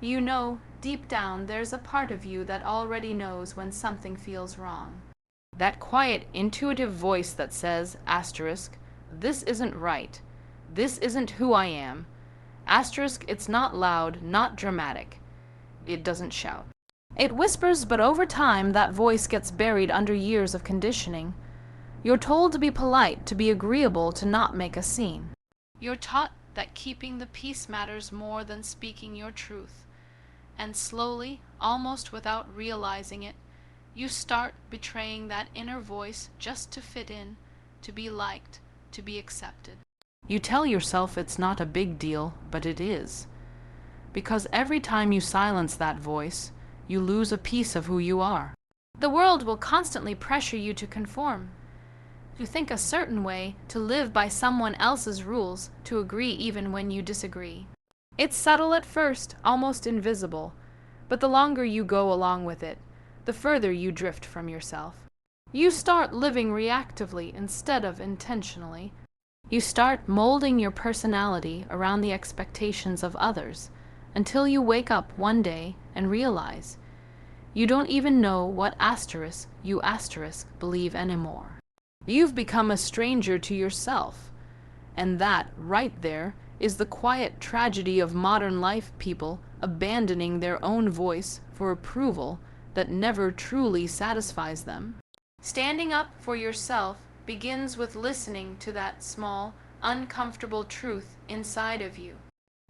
You know, deep down, there's a part of you that already knows when something feels wrong. That quiet, intuitive voice that says, asterisk, this isn't right. This isn't who I am. Asterisk, it's not loud, not dramatic. It doesn't shout. It whispers, but over time, that voice gets buried under years of conditioning. You're told to be polite, to be agreeable, to not make a scene. You're taught that keeping the peace matters more than speaking your truth. And slowly, almost without realizing it, you start betraying that inner voice just to fit in, to be liked, to be accepted. You tell yourself it's not a big deal, but it is. Because every time you silence that voice, you lose a piece of who you are. The world will constantly pressure you to conform, to think a certain way, to live by someone else's rules, to agree even when you disagree. It's subtle at first, almost invisible, but the longer you go along with it, the further you drift from yourself. You start living reactively instead of intentionally. You start molding your personality around the expectations of others, until you wake up one day and realize you don't even know what asterisk you asterisk believe anymore. You've become a stranger to yourself, and that, right there, is the quiet tragedy of modern life, people abandoning their own voice for approval that never truly satisfies them. Standing up for yourself begins with listening to that small, uncomfortable truth inside of you.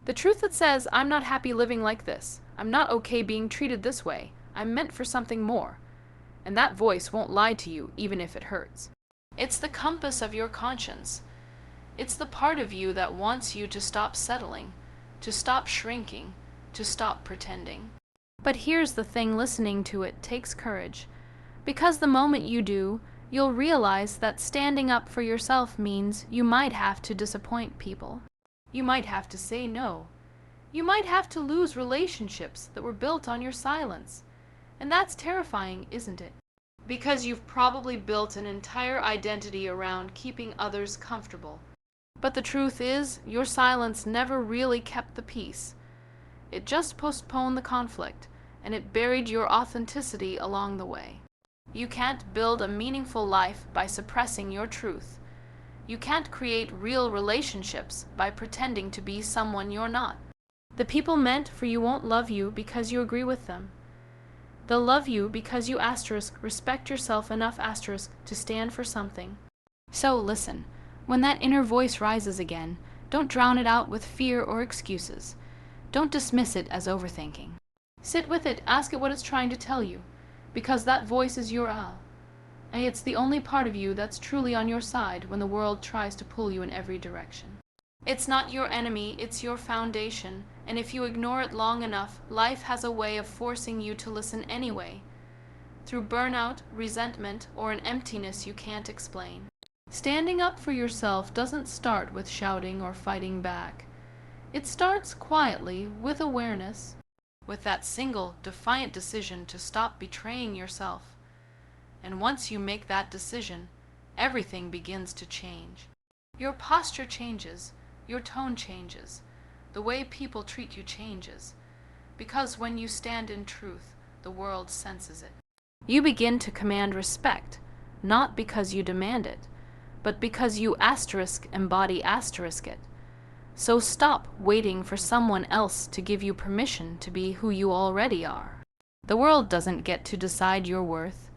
The truth that says, I'm not happy living like this. I'm not okay being treated this way. I'm meant for something more. And that voice won't lie to you, even if it hurts. It's the compass of your conscience. It's the part of you that wants you to stop settling, to stop shrinking, to stop pretending. But here's the thing, listening to it takes courage. Because the moment you do, you'll realize that standing up for yourself means you might have to disappoint people. You might have to say no. You might have to lose relationships that were built on your silence. And that's terrifying, isn't it? Because you've probably built an entire identity around keeping others comfortable. But the truth is, your silence never really kept the peace. It just postponed the conflict, and it buried your authenticity along the way. You can't build a meaningful life by suppressing your truth. You can't create real relationships by pretending to be someone you're not. The people meant for you won't love you because you agree with them. They'll love you because you respect yourself enough to stand for something. So listen. When that inner voice rises again, don't drown it out with fear or excuses. Don't dismiss it as overthinking. Sit with it, ask it what it's trying to tell you, because that voice is your and it's the only part of you that's truly on your side when the world tries to pull you in every direction. It's not your enemy, it's your foundation, and if you ignore it long enough, life has a way of forcing you to listen anyway, through burnout, resentment, or an emptiness you can't explain. Standing up for yourself doesn't start with shouting or fighting back. It starts quietly, with awareness, with that single, defiant decision to stop betraying yourself. And once you make that decision, everything begins to change. Your posture changes, your tone changes, the way people treat you changes, because when you stand in truth, the world senses it. You begin to command respect, not because you demand it, but because you embody it. So stop waiting for someone else to give you permission to be who you already are. The world doesn't get to decide your worth.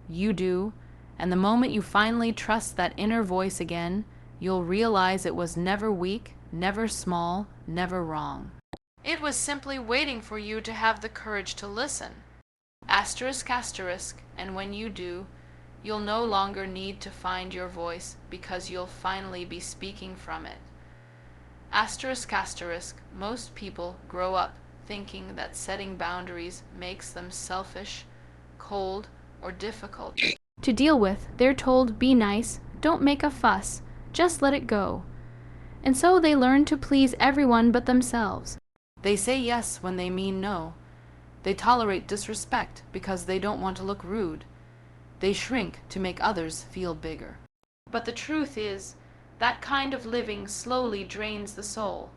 You do, and the moment you finally trust that inner voice again, you'll realize it was never weak, never small, never wrong. It was simply waiting for you to have the courage to listen. And when you do, you'll no longer need to find your voice because you'll finally be speaking from it. Most people grow up thinking that setting boundaries makes them selfish, cold, or difficult to deal with. They're told, be nice, don't make a fuss, just let it go. And so they learn to please everyone but themselves. They say yes when they mean no. They tolerate disrespect because they don't want to look rude. They shrink to make others feel bigger. But the truth is, that kind of living slowly drains the soul.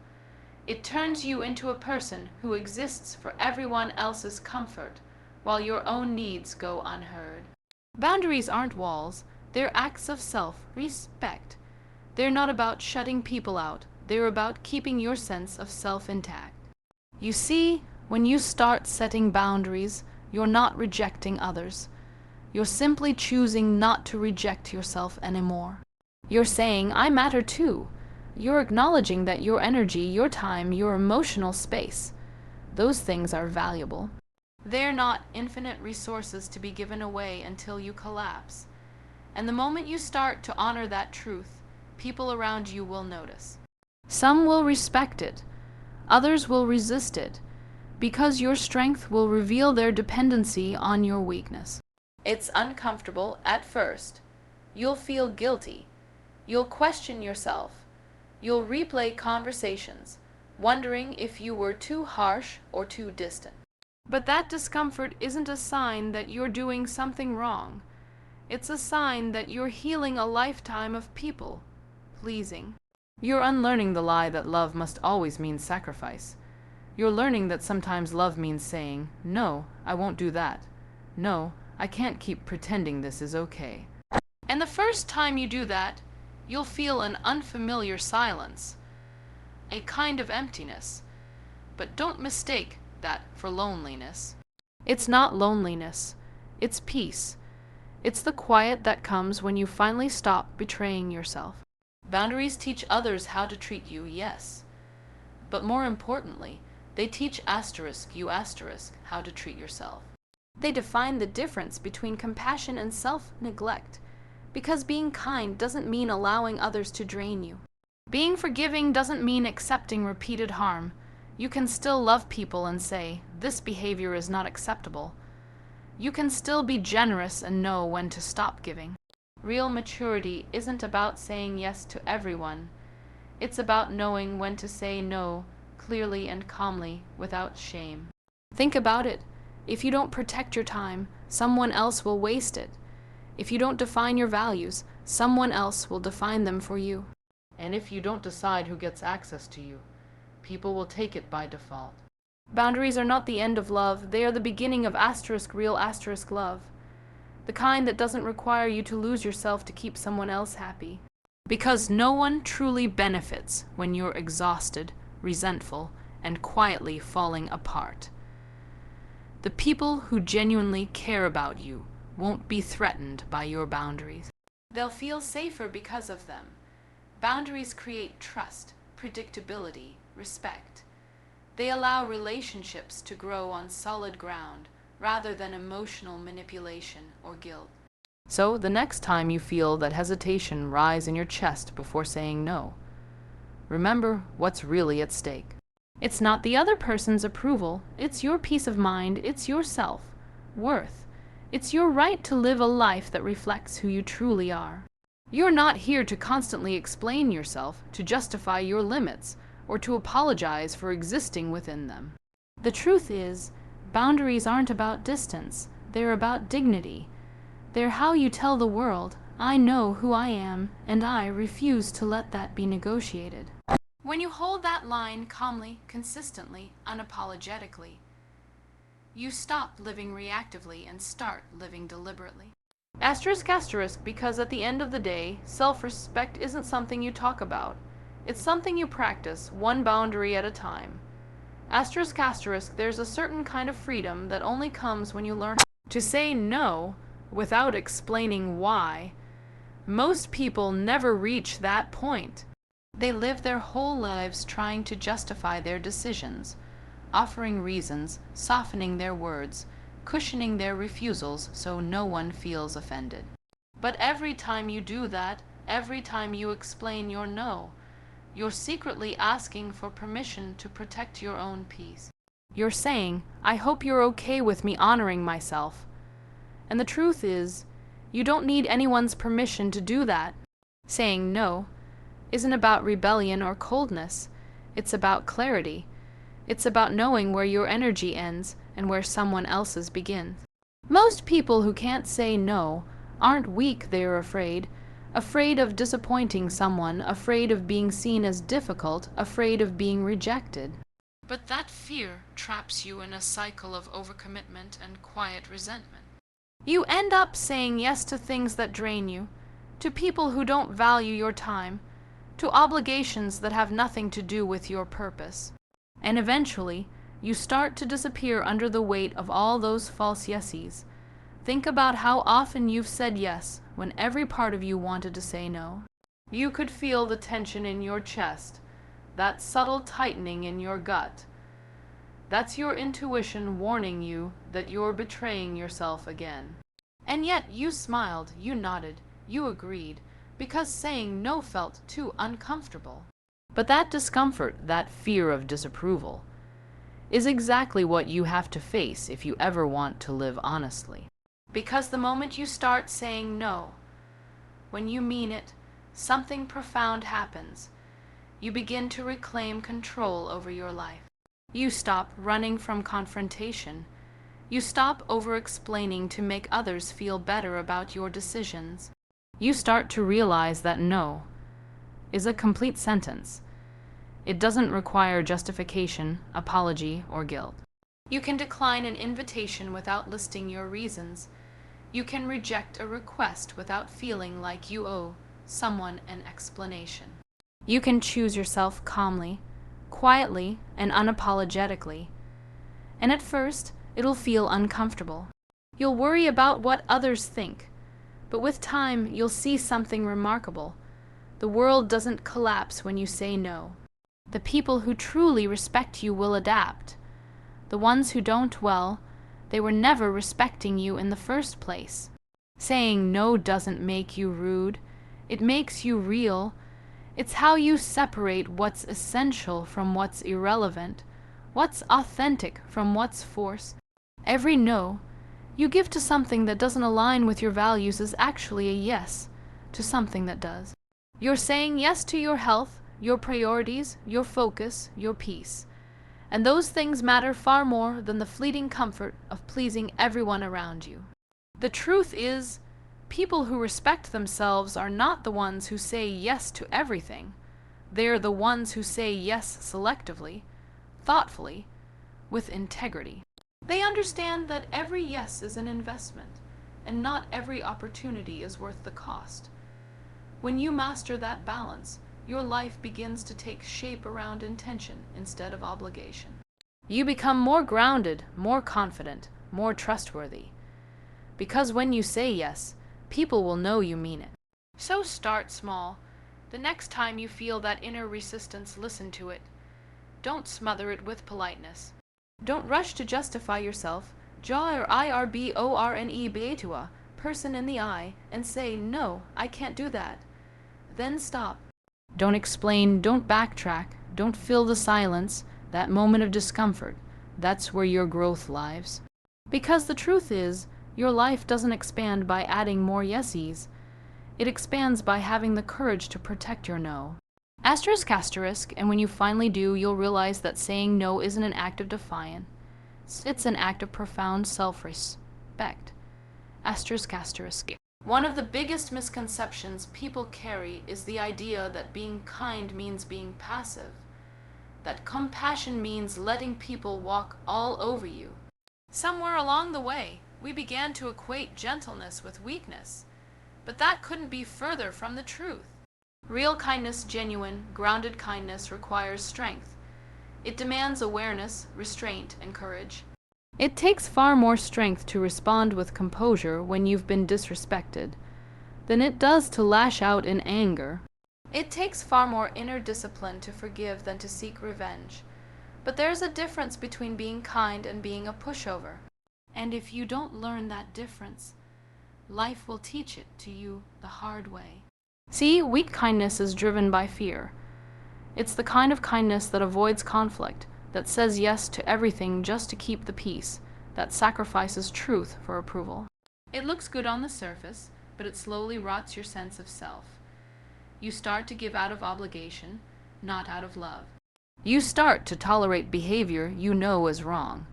It turns you into a person who exists for everyone else's comfort, while your own needs go unheard. Boundaries aren't walls, they're acts of self-respect. They're not about shutting people out, they're about keeping your sense of self intact. You see, when you start setting boundaries, you're not rejecting others. You're simply choosing not to reject yourself anymore. You're saying, I matter too. You're acknowledging that your energy, your time, your emotional space, those things are valuable. They're not infinite resources to be given away until you collapse. And the moment you start to honor that truth, people around you will notice. Some will respect it, others will resist it, because your strength will reveal their dependency on your weakness. It's uncomfortable at first. You'll feel guilty. You'll question yourself. You'll replay conversations, wondering if you were too harsh or too distant. But that discomfort isn't a sign that you're doing something wrong. It's a sign that you're healing a lifetime of people pleasing. You're unlearning the lie that love must always mean sacrifice. You're learning that sometimes love means saying, no, I won't do that. No, I can't keep pretending this is okay. And the first time you do that, you'll feel an unfamiliar silence, a kind of emptiness. But don't mistake that for loneliness. It's not loneliness, it's peace. It's the quiet that comes when you finally stop betraying yourself. Boundaries teach others how to treat you, yes. But more importantly, they teach you how to treat yourself. They define the difference between compassion and self-neglect. Because being kind doesn't mean allowing others to drain you. Being forgiving doesn't mean accepting repeated harm. You can still love people and say, this behavior is not acceptable. You can still be generous and know when to stop giving. Real maturity isn't about saying yes to everyone. It's about knowing when to say no clearly and calmly without shame. Think about it. If you don't protect your time, someone else will waste it. If you don't define your values, someone else will define them for you. And if you don't decide who gets access to you, people will take it by default. Boundaries are not the end of love, they are the beginning of real love. The kind that doesn't require you to lose yourself to keep someone else happy. Because no one truly benefits when you're exhausted, resentful, and quietly falling apart. The people who genuinely care about you won't be threatened by your boundaries. They'll feel safer because of them. Boundaries create trust, predictability, respect. They allow relationships to grow on solid ground rather than emotional manipulation or guilt. So the next time you feel that hesitation rise in your chest before saying no, remember what's really at stake. It's not the other person's approval, it's your peace of mind, it's your self-worth. It's your right to live a life that reflects who you truly are. You're not here to constantly explain yourself, to justify your limits, or to apologize for existing within them. The truth is, boundaries aren't about distance, they're about dignity. They're how you tell the world, I know who I am, and I refuse to let that be negotiated. When you hold that line calmly, consistently, unapologetically, you stop living reactively and start living deliberately. Asterisk, because at the end of the day, self-respect isn't something you talk about. It's something you practice, one boundary at a time. Asterisk, there's a certain kind of freedom that only comes when you learn to say no without explaining why. Most people never reach that point. They live their whole lives trying to justify their decisions, offering reasons, softening their words, cushioning their refusals so no one feels offended. But every time you do that, every time you explain your no, you're secretly asking for permission to protect your own peace. You're saying, I hope you're okay with me honoring myself. And the truth is, you don't need anyone's permission to do that. Saying no isn't about rebellion or coldness. It's about clarity. It's about knowing where your energy ends and where someone else's begins. Most people who can't say no aren't weak, they're afraid, afraid of disappointing someone, afraid of being seen as difficult, afraid of being rejected. But that fear traps you in a cycle of overcommitment and quiet resentment. You end up saying yes to things that drain you, to people who don't value your time, to obligations that have nothing to do with your purpose. And eventually, you start to disappear under the weight of all those false yeses. Think about how often you've said yes when every part of you wanted to say no. You could feel the tension in your chest, that subtle tightening in your gut. That's your intuition warning you that you're betraying yourself again. And yet you smiled, you nodded, you agreed, because saying no felt too uncomfortable. But that discomfort, that fear of disapproval, is exactly what you have to face if you ever want to live honestly. Because the moment you start saying no, when you mean it, something profound happens. You begin to reclaim control over your life. You stop running from confrontation. You stop over-explaining to make others feel better about your decisions. You start to realize that no is a complete sentence. It doesn't require justification, apology, or guilt. You can decline an invitation without listing your reasons. You can reject a request without feeling like you owe someone an explanation. You can choose yourself calmly, quietly, and unapologetically. And at first, it'll feel uncomfortable. You'll worry about what others think. But with time, you'll see something remarkable. The world doesn't collapse when you say no. The people who truly respect you will adapt. The ones who don't, well, they were never respecting you in the first place. Saying no doesn't make you rude. It makes you real. It's how you separate what's essential from what's irrelevant, what's authentic from what's forced. Every no you give to something that doesn't align with your values is actually a yes to something that does. You're saying yes to your health, your priorities, your focus, your peace. And those things matter far more than the fleeting comfort of pleasing everyone around you. The truth is, people who respect themselves are not the ones who say yes to everything. They're the ones who say yes selectively, thoughtfully, with integrity. They understand that every yes is an investment, and not every opportunity is worth the cost. When you master that balance, your life begins to take shape around intention instead of obligation. You become more grounded, more confident, more trustworthy. Because when you say yes, people will know you mean it. So start small. The next time you feel that inner resistance, listen to it. Don't smother it with politeness. Don't rush to justify yourself. Draw your IRBORNE person in the eye and say, "No, I can't do that." Then stop. Don't explain, don't backtrack, don't fill the silence, that moment of discomfort. That's where your growth lies. Because the truth is, your life doesn't expand by adding more yeses. It expands by having the courage to protect your no. Asterisk, and when you finally do, you'll realize that saying no isn't an act of defiance. It's an act of profound self-respect. Asterisk. One of the biggest misconceptions people carry is the idea that being kind means being passive, that compassion means letting people walk all over you. Somewhere along the way, we began to equate gentleness with weakness, but that couldn't be further from the truth. Real kindness, genuine, grounded kindness requires strength. It demands awareness, restraint, and courage. It takes far more strength to respond with composure when you've been disrespected than it does to lash out in anger. It takes far more inner discipline to forgive than to seek revenge. But there's a difference between being kind and being a pushover. And if you don't learn that difference, life will teach it to you the hard way. See, weak kindness is driven by fear. It's the kind of kindness that avoids conflict, that says yes to everything just to keep the peace, that sacrifices truth for approval. It looks good on the surface, but it slowly rots your sense of self. You start to give out of obligation, not out of love. You start to tolerate behavior you know is wrong,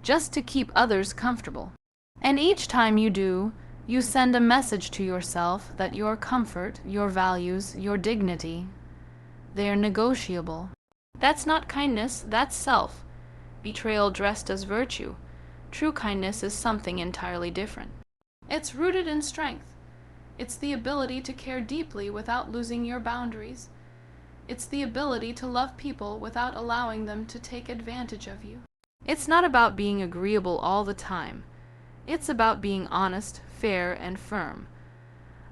just to keep others comfortable. And each time you do, You send a message to yourself that your comfort, your values, your dignity, they are negotiable. That's not kindness, that's self. Betrayal dressed as virtue. True kindness is something entirely different. It's rooted in strength. It's the ability to care deeply without losing your boundaries. It's the ability to love people without allowing them to take advantage of you. It's not about being agreeable all the time. It's about being honest, fair, and firm.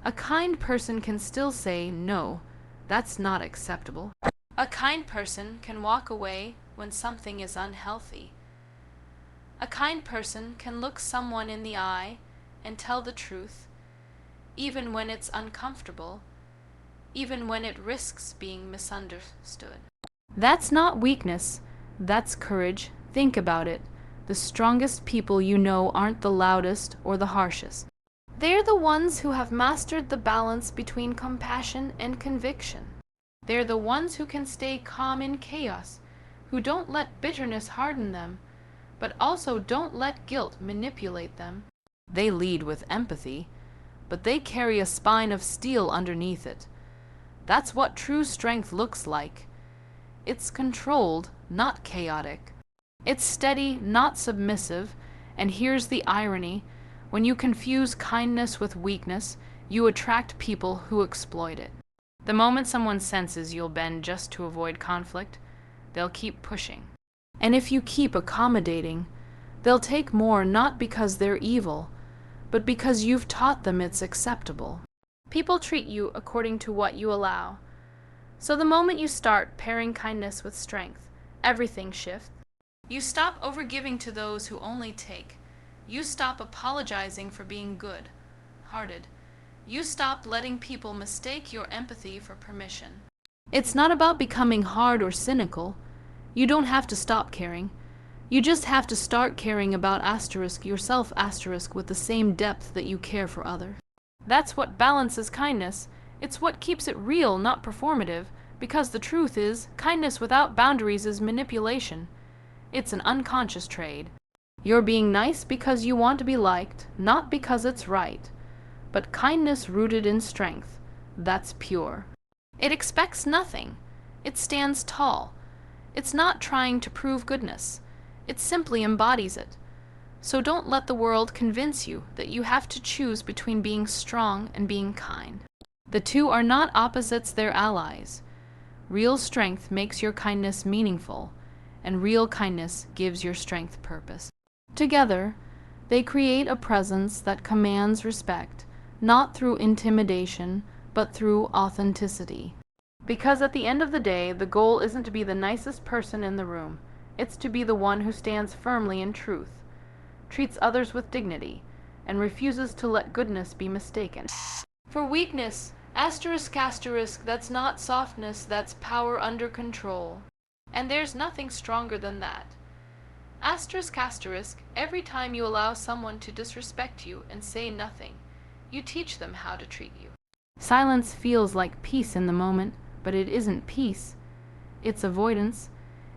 A kind person can still say, no, that's not acceptable. A kind person can walk away when something is unhealthy. A kind person can look someone in the eye and tell the truth, even when it's uncomfortable, even when it risks being misunderstood. That's not weakness, that's courage. Think about it. The strongest people you know aren't the loudest or the harshest. They're the ones who have mastered the balance between compassion and conviction. They're the ones who can stay calm in chaos, who don't let bitterness harden them, but also don't let guilt manipulate them. They lead with empathy, but they carry a spine of steel underneath it. That's what true strength looks like. It's controlled, not chaotic. It's steady, not submissive, and here's the irony. When you confuse kindness with weakness, you attract people who exploit it. The moment someone senses you'll bend just to avoid conflict, they'll keep pushing. And if you keep accommodating, they'll take more not because they're evil, but because you've taught them it's acceptable. People treat you according to what you allow. So the moment you start pairing kindness with strength, everything shifts. You stop overgiving to those who only take. You stop apologizing for being good-hearted. You stop letting people mistake your empathy for permission. It's not about becoming hard or cynical. You don't have to stop caring. You just have to start caring about yourself with the same depth that you care for others. That's what balances kindness. It's what keeps it real, not performative, because the truth is, kindness without boundaries is manipulation. It's an unconscious trade. You're being nice because you want to be liked, not because it's right. But kindness rooted in strength, that's pure. It expects nothing. It stands tall. It's not trying to prove goodness. It simply embodies it. So don't let the world convince you that you have to choose between being strong and being kind. The two are not opposites, they're allies. Real strength makes your kindness meaningful, and real kindness gives your strength purpose. Together, they create a presence that commands respect, not through intimidation, but through authenticity. Because at the end of the day, the goal isn't to be the nicest person in the room. It's to be the one who stands firmly in truth, treats others with dignity, and refuses to let goodness be mistaken for weakness. That's not softness, that's power under control. And there's nothing stronger than that. Every time you allow someone to disrespect you and say nothing, you teach them how to treat you. Silence feels like peace in the moment, but it isn't peace. It's avoidance.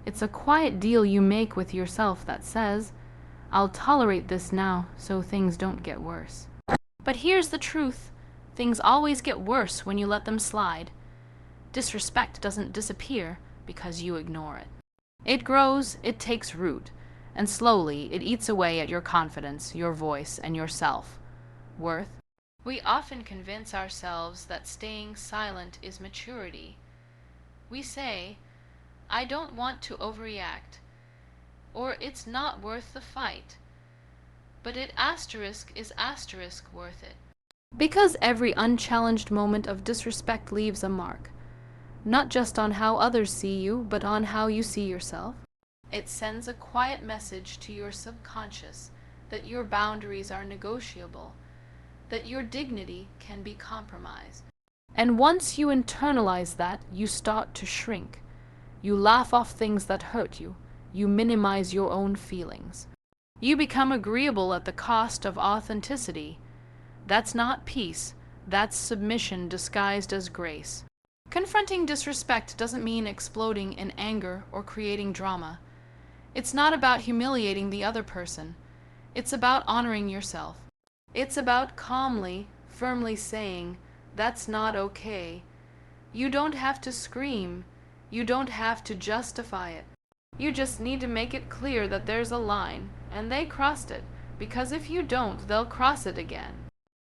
It's a quiet deal you make with yourself that says, I'll tolerate this now so things don't get worse. But here's the truth. Things always get worse when you let them slide. Disrespect doesn't disappear because you ignore it. It grows, it takes root, and slowly it eats away at your confidence, your voice, and your self-worth. We often convince ourselves that staying silent is maturity. We say, I don't want to overreact, or it's not worth the fight. But is worth it? Because every unchallenged moment of disrespect leaves a mark, not just on how others see you, but on how you see yourself. It sends a quiet message to your subconscious that your boundaries are negotiable, that your dignity can be compromised. And once you internalize that, you start to shrink. You laugh off things that hurt you. You minimize your own feelings. You become agreeable at the cost of authenticity. That's not peace. That's submission disguised as grace. Confronting disrespect doesn't mean exploding in anger or creating drama. It's not about humiliating the other person. It's about honoring yourself. It's about calmly, firmly saying, "That's not okay." You don't have to scream. You don't have to justify it. You just need to make it clear that there's a line, and they crossed it, because if you don't, they'll cross it again.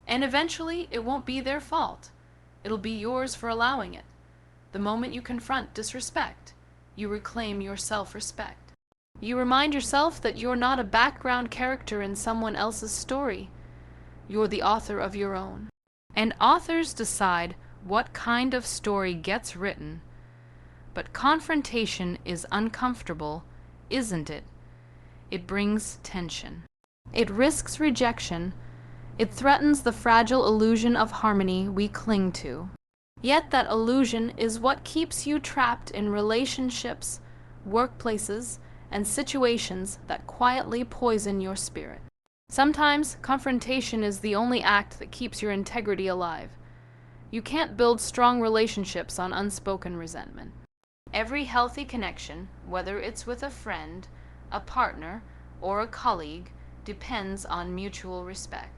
And eventually, it won't be their fault. It'll be yours for allowing it. The moment you confront disrespect, you reclaim your self-respect. You remind yourself that you're not a background character in someone else's story. You're the author of your own. And authors decide what kind of story gets written. But confrontation is uncomfortable, isn't it? It brings tension. It risks rejection. It threatens the fragile illusion of harmony we cling to. Yet that illusion is what keeps you trapped in relationships, workplaces, and situations that quietly poison your spirit. Sometimes confrontation is the only act that keeps your integrity alive. You can't build strong relationships on unspoken resentment. Every healthy connection, whether it's with a friend, a partner, or a colleague, depends on mutual respect.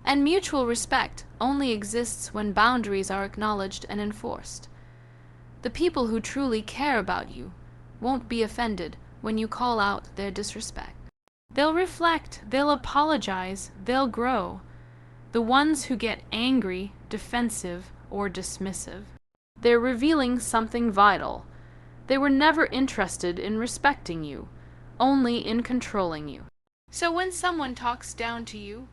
And mutual respect only exists when boundaries are acknowledged and enforced. The people who truly care about you won't be offended when you call out their disrespect. They'll reflect, they'll apologize, they'll grow. The ones who get angry, defensive, or dismissive, they're revealing something vital. They were never interested in respecting you, only in controlling you. So when someone talks down to you,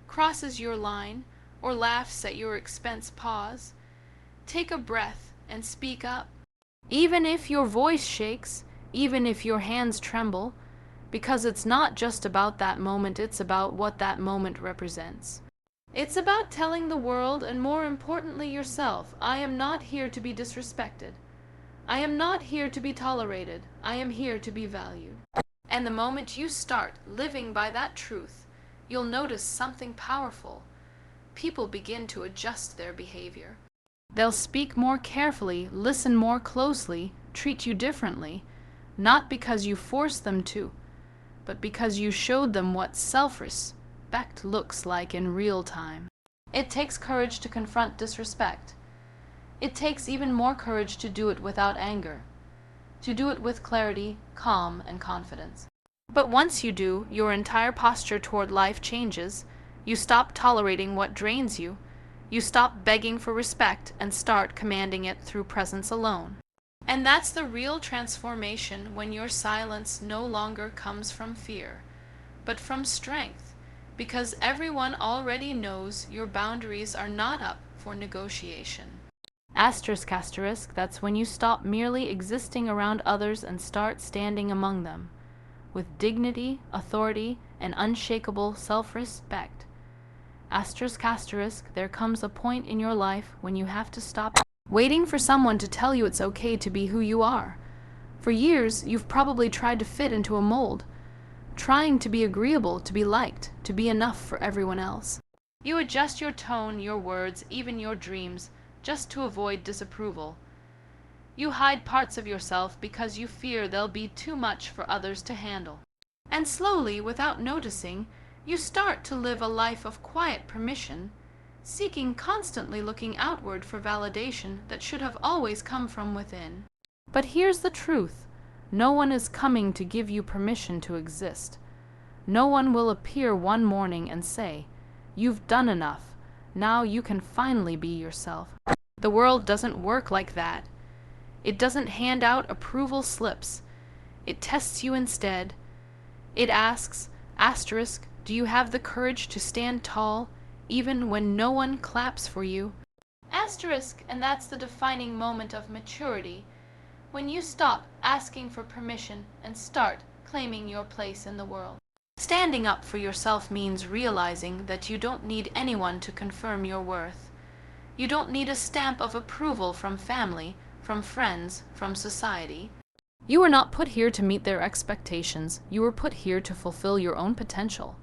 crosses your line, or laughs at your expense, pause. Take a breath and speak up. Even if your voice shakes, even if your hands tremble, because it's not just about that moment, it's about what that moment represents. It's about telling the world, and more importantly yourself, I am not here to be disrespected. I am not here to be tolerated. I am here to be valued. And the moment you start living by that truth, you'll notice something powerful. People begin to adjust their behavior. They'll speak more carefully, listen more closely, treat you differently, not because you forced them to, but because you showed them what self-respect looks like in real time. It takes courage to confront disrespect. It takes even more courage to do it without anger, to do it with clarity, calm, and confidence. But once you do, your entire posture toward life changes. You stop tolerating what drains you. You stop begging for respect and start commanding it through presence alone. And that's the real transformation, when your silence no longer comes from fear, but from strength, because everyone already knows your boundaries are not up for negotiation. Asterisk, asterisk, that's when you stop merely existing around others and start standing among them, with dignity, authority, and unshakable self-respect. Asterisk, asterisk, there comes a point in your life when you have to stop waiting for someone to tell you it's okay to be who you are. For years, you've probably tried to fit into a mold, trying to be agreeable, to be liked, to be enough for everyone else. You adjust your tone, your words, even your dreams, just to avoid disapproval. You hide parts of yourself because you fear they'll be too much for others to handle. And slowly, without noticing, you start to live a life of quiet permission, seeking, constantly looking outward for validation that should have always come from within. But here's the truth. No one is coming to give you permission to exist. No one will appear one morning and say, "You've done enough. Now you can finally be yourself." The world doesn't work like that. It doesn't hand out approval slips. It tests you instead. It asks, asterisk, do you have the courage to stand tall, even when no one claps for you? Asterisk, and that's the defining moment of maturity, when you stop asking for permission and start claiming your place in the world. Standing up for yourself means realizing that you don't need anyone to confirm your worth. You don't need a stamp of approval from family, from friends, from society. You were not put here to meet their expectations. You were put here to fulfill your own potential.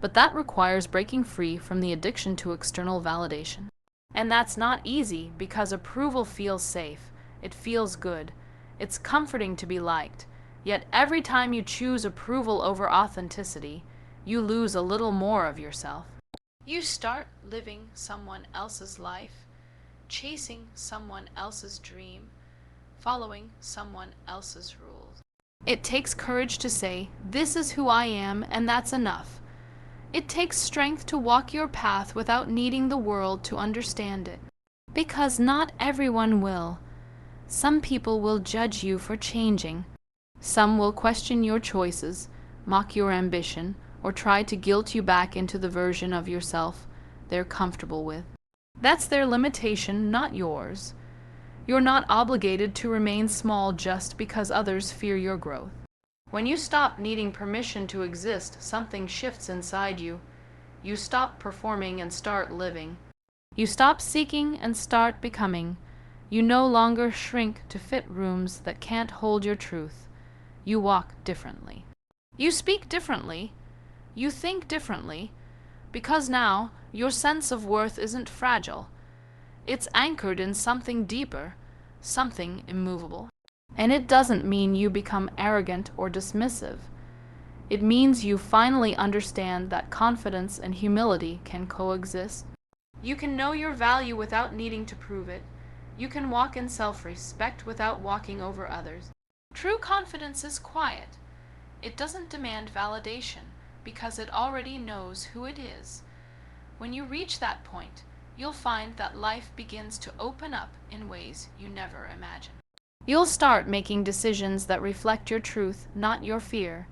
But that requires breaking free from the addiction to external validation. And that's not easy, because approval feels safe. It feels good. It's comforting to be liked. Yet every time you choose approval over authenticity, you lose a little more of yourself. You start living someone else's life, chasing someone else's dream, following someone else's rules. It takes courage to say, "This is who I am, and that's enough." It takes strength to walk your path without needing the world to understand it. Because not everyone will. Some people will judge you for changing. Some will question your choices, mock your ambition, or try to guilt you back into the version of yourself they're comfortable with. That's their limitation, not yours. You're not obligated to remain small just because others fear your growth. When you stop needing permission to exist, something shifts inside you. You stop performing and start living. You stop seeking and start becoming. You no longer shrink to fit rooms that can't hold your truth. You walk differently. You speak differently. You think differently. Because now, your sense of worth isn't fragile. It's anchored in something deeper, something immovable. And it doesn't mean you become arrogant or dismissive. It means you finally understand that confidence and humility can coexist. You can know your value without needing to prove it. You can walk in self-respect without walking over others. True confidence is quiet. It doesn't demand validation because it already knows who it is. When you reach that point, you'll find that life begins to open up in ways you never imagined. You'll start making decisions that reflect your truth, not your fear.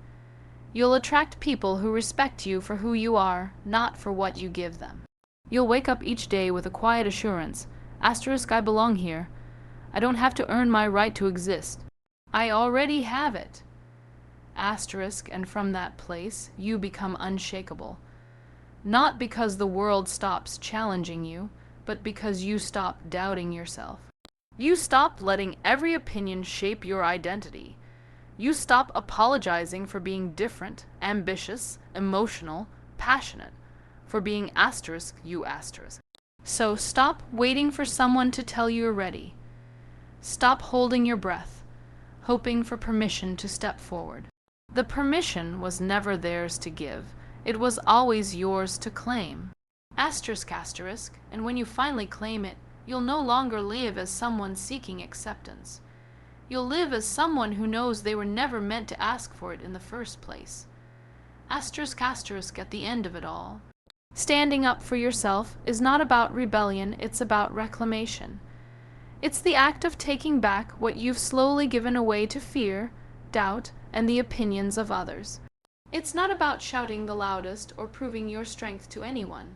You'll attract people who respect you for who you are, not for what you give them. You'll wake up each day with a quiet assurance, I belong here. I don't have to earn my right to exist. I already have it. And from that place, you become unshakable. Not because the world stops challenging you, but because you stop doubting yourself. You stop letting every opinion shape your identity. You stop apologizing for being different, ambitious, emotional, passionate, for being you. So stop waiting for someone to tell you're ready. Stop holding your breath, hoping for permission to step forward. The permission was never theirs to give. It was always yours to claim. And when you finally claim it, you'll no longer live as someone seeking acceptance. You'll live as someone who knows they were never meant to ask for it in the first place. At the end of it all. Standing up for yourself is not about rebellion, it's about reclamation. It's the act of taking back what you've slowly given away to fear, doubt, and the opinions of others. It's not about shouting the loudest or proving your strength to anyone.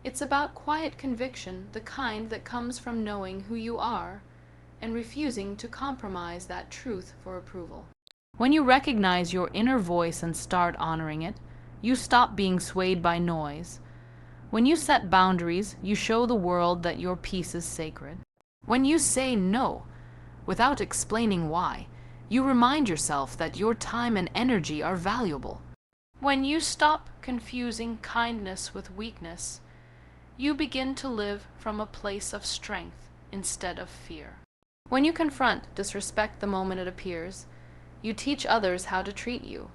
It's about quiet conviction, the kind that comes from knowing who you are and refusing to compromise that truth for approval. When you recognize your inner voice and start honoring it, you stop being swayed by noise. When you set boundaries, you show the world that your peace is sacred. When you say no, without explaining why, you remind yourself that your time and energy are valuable. When you stop confusing kindness with weakness, you begin to live from a place of strength instead of fear. When you confront disrespect the moment it appears, you teach others how to treat you.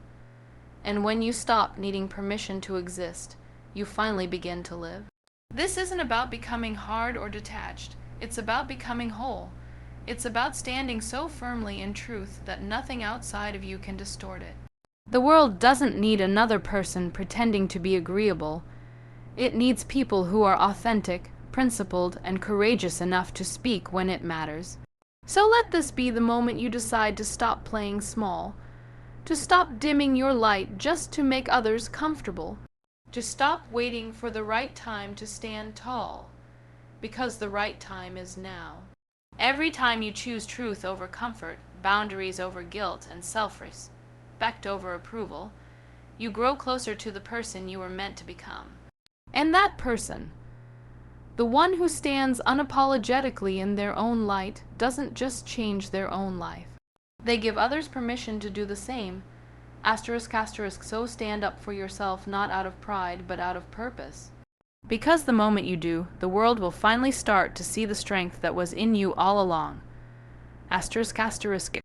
And when you stop needing permission to exist, you finally begin to live. This isn't about becoming hard or detached. It's about becoming whole. It's about standing so firmly in truth that nothing outside of you can distort it. The world doesn't need another person pretending to be agreeable. It needs people who are authentic, principled, and courageous enough to speak when it matters. So let this be the moment you decide to stop playing small, to stop dimming your light just to make others comfortable, to stop waiting for the right time to stand tall, because the right time is now. Every time you choose truth over comfort, boundaries over guilt, and self-respect over approval, you grow closer to the person you were meant to become. And that person, the one who stands unapologetically in their own light, doesn't just change their own life. They give others permission to do the same. So stand up for yourself not out of pride, but out of purpose. Because the moment you do, the world will finally start to see the strength that was in you all along.